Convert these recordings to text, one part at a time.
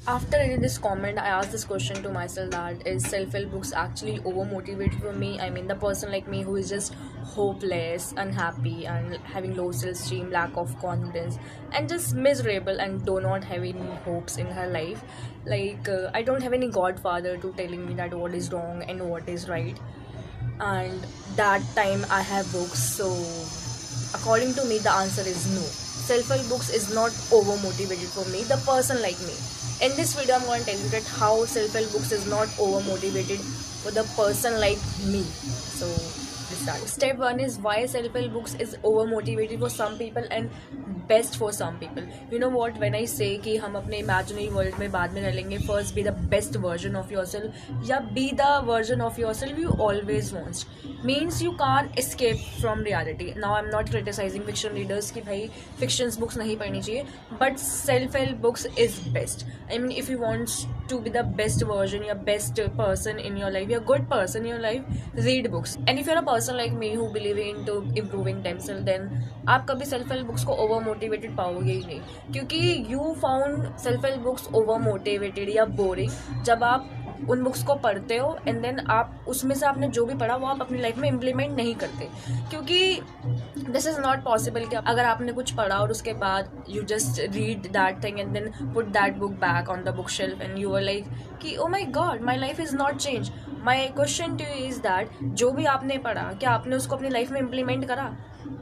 After reading this comment, I asked this question to myself, that is self-help books actually over-motivated for me? I mean, the person like me who is just hopeless, unhappy, and having low self-esteem, lack of confidence, and just miserable, and do not have any hopes in her life. I don't have any godfather to telling me that what is wrong and what is right. And that time I have books, so according to me, the answer is no. Self-help books is not over-motivated for me, the person like me. In this video, I'm going to tell you that how self-help books is not over-motivated for the person like me. So, let's start. Step 1 is why self-help books is over-motivated for some people and best for some people. You know what, when I say कि हम अपने imaginary world में बाद में रह लेंगे, first be the best version of yourself या be the version of yourself you always wants, means you can escape from reality. Now I am not criticising fiction readers कि भाई fictions books नहीं पढ़नी चाहिए, but self help books is best. I mean if you wants to be the best version, your best person in your life, you're a good person in your life, read books. And if you're a person like me who believe into improving themselves, then आप कभी self help books को over motivated पाओगे ही नहीं, क्योंकि you found self help books over motivated या boring जब आप उन बुक्स को पढ़ते हो एंड देन आप उसमें से आपने जो भी पढ़ा वो आप अपनी लाइफ में इम्प्लीमेंट नहीं करते. क्योंकि दिस इज़ नॉट पॉसिबल कि अगर आपने कुछ पढ़ा और उसके बाद you just read that thing and then put that book back on the book shelf and you are like कि oh my god, my life is not change. My question to you is that जो भी आपने पढ़ा, क्या आपने उसको अपनी life में इम्प्लीमेंट करा?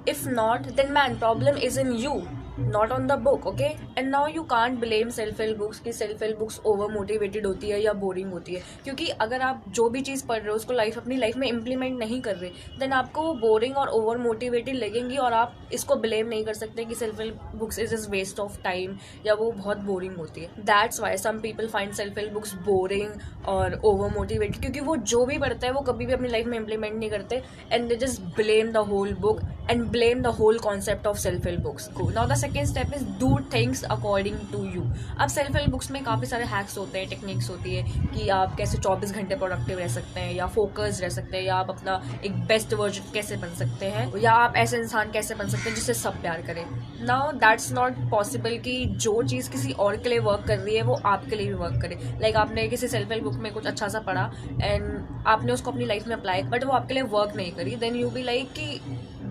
If not, then man problem is in you, not on the book. Okay, and now you can't blame self help books कि self help books over motivated होती है या बोरिंग होती है. क्योंकि अगर आप जो भी चीज़ पढ़ रहे हो उसको अपनी लाइफ में इम्प्लीमेंट नहीं कर रहे, देन आपको वो बोरिंग और ओवर मोटिवेटेड लगेंगी और आप इसको ब्लेम नहीं कर सकते कि self help books is is waste of time या वो बहुत बोरिंग होती है. That's why some people find self help books boring और ओवर मोटिवेटेड, क्योंकि वो जो भी पढ़ते हैं वो कभी भी अपनी लाइफ में इम्प्लीमेंट नहीं करते and they just blame the whole book and blame the whole concept of self help books. Now the second step is do things according to you. अब सेल्फ हेल्प बुक्स में काफ़ी सारे hacks होते हैं, techniques होती है कि आप कैसे 24 घंटे प्रोडक्टिव रह सकते हैं या फोकस रह सकते हैं, या आप अपना एक बेस्ट वर्जन कैसे बन सकते हैं, या आप ऐसे इंसान कैसे बन सकते हैं जिससे सब प्यार करें. नाउ दैट्स नॉट पॉसिबल कि जो चीज़ किसी और के लिए वर्क कर रही है वो आपके लिए भी वर्क करे. लाइक आपने किसी सेल्फ हेल्प बुक में कुछ अच्छा सा पढ़ा एंड आपने उसको अपनी लाइफ में अप्लाई, बट वो आपके लिए वर्क नहीं करी, देन यू बी लाइक कि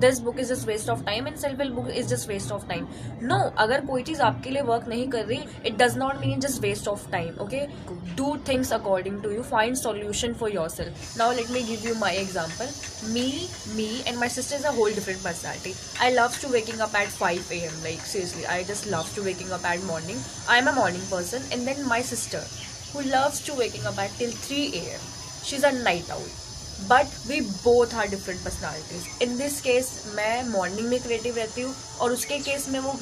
this book is just waste of time and self help book is just waste of time. No, अगर कोई चीज़ आपके लिए वर्क नहीं कर रही, it does not mean just waste of time. Okay, do things according to you, find solution for your self. Now let me give you my example. Me and my sister is a whole different personality. I love to waking up at 5 a.m. Like seriously, I just love to waking up at morning. I'm a morning person, and then my sister, who loves to waking up at till 3 a.m. She's a night owl. But we both are different personalities. In this case मैं morning में creative रहती हूँ और उसके case में वो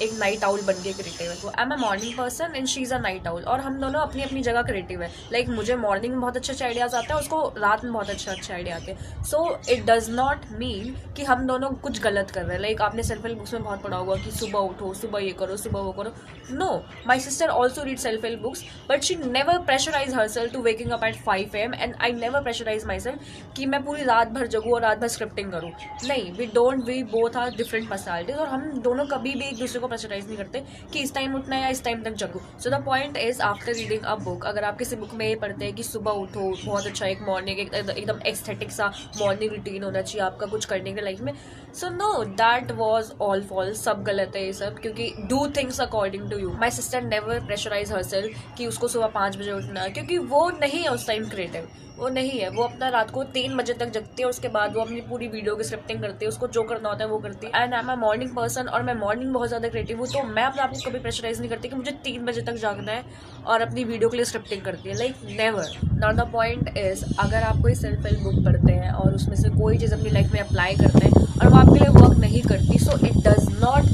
एक night owl बन के क्रिएटिव है. तो I am a morning person and she is a night owl, और हम दोनों अपनी अपनी जगह क्रिएटिव है. लाइक मुझे मॉर्निंग में बहुत अच्छे आइडियाज़ आते हैं, उसको रात में बहुत अच्छे आइडिया आते हैं. So it does not mean कि हम दोनों कुछ गलत कर रहे हैं. लाइक आपने सेल्फ हेल्प बुक्स में बहुत पढ़ा होगा कि सुबह उठो, सुबह ये करो, सुबह वो करो. No, my sister also read self help books, but she never pressurise herself to waking up at 5 a.m. And I never pressurise myself कि मैं पूरी रात भर जगूँ और रात भर स्क्रिप्टिंग करूँ. नहीं, we both are different personalities, और हम दोनों कभी भी एक दूसरे को प्रेशराइज नहीं करते कि इस टाइम उठना है या इस टाइम तक जगूँ. So the point is, after reading a book, अगर आप किसी बुक में ये पढ़ते हैं कि सुबह उठो, बहुत अच्छा एक मॉर्निंग एकदम एस्थेटिक सा मॉर्निंग रूटीन होना चाहिए आपका कुछ करने के लाइफ में, so no, that was all false. सब गलत है ये सब, क्योंकि do things according to you. My sister never pressurise herself कि उसको सुबह 5 बजे उठना है, क्योंकि वो नहीं है उस टाइम क्रिएटिव, वो नहीं है. वो अपना रात को 3 बजे तक जगती है, उसके बाद वो अपनी पूरी वीडियो की स्क्रिप्टिंग करती है, उसको जो करना होता है वो करती है. And I am a morning person और मैं मॉर्निंग बहुत ज़्यादा क्रिएटिव हूँ, तो मैं अपने आप को कभी प्रेशराइज नहीं करती कि मुझे 3 बजे तक जागना है और अपनी वीडियो के लिए स्क्रिप्टिंग करती है. Like never. Now the point is, अगर आप कोई सेल्फ हेल्प बुक पढ़ते हैं और उसमें से कोई चीज़ अपनी लाइफ में अप्लाई करते हैं और वो आपके लिए वर्क नहीं करती, so it does not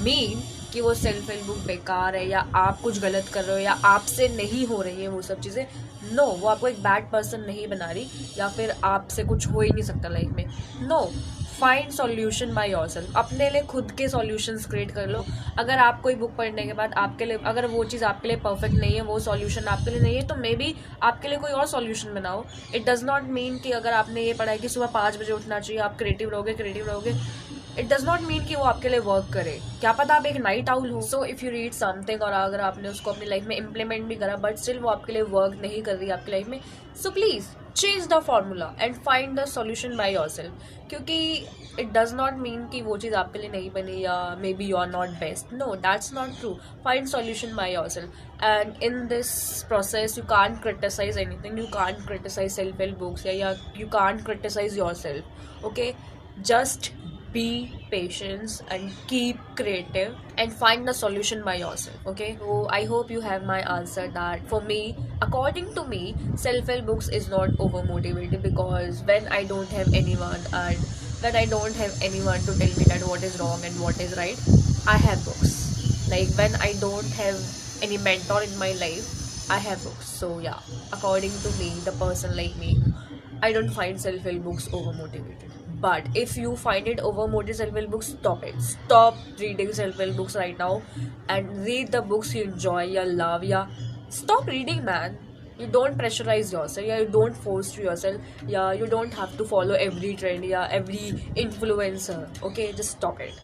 mean कि वो सेल्फ हेल्प बुक बेकार है या आप कुछ गलत कर रहे हो या आपसे नहीं हो रही है वो सब चीज़ें. नो, वो आपको एक बैड पर्सन नहीं बना रही या फिर आपसे कुछ हो ही नहीं सकता लाइफ में. No, find solution by yourself. अपने लिए खुद के सॉल्यूशंस क्रिएट कर लो. अगर आप कोई बुक पढ़ने के बाद आपके लिए, अगर वो चीज़ आपके लिए परफेक्ट नहीं है, वो सॉल्यूशन आपके लिए नहीं है, तो मे बी आपके लिए कोई और सॉल्यूशन बनाओ. इट डज नॉट मीन कि अगर आपने ये पढ़ा है कि सुबह 5 बजे उठना चाहिए, आप क्रिएटिव रहोगे. इट डज नॉट मीन कि वो आपके लिए वर्क करे. क्या पता आप एक नाइट आउल हो. So if you read something और अगर आपने उसको अपनी लाइफ में इम्प्लीमेंट भी करा बट स्टिल वो आपके लिए वर्क नहीं कर रही आपकी लाइफ में, so please change the formula and find the solution by yourself. क्योंकि इट डज नॉट मीन कि वो चीज़ आपके लिए नहीं बनी या maybe you are not best. No, that's not true. Find solution by yourself. And in this process you can't criticize anything, you can't criticize self-help books, yeah, you can't criticize yourself. Okay, just be patient and keep creative and find the solution by yourself. Okay, so I hope you have my answer that for me, according to me, self-help books is not over motivated, because when I don't have anyone and when I don't have anyone to tell me that what is wrong and what is right, I have books. Like when I don't have any mentor in my life, I have books. So yeah, according to me, the person like me, I don't find self-help books over motivated. But if you find it over motivated self-help books, stop it. Stop reading self-help books right now and read the books you enjoy, you love. Yeah, stop reading, man. You don't pressurize yourself. Yeah, you don't force to yourself. Yeah, you don't have to follow every trend. Yeah, every influencer. Okay, just stop it.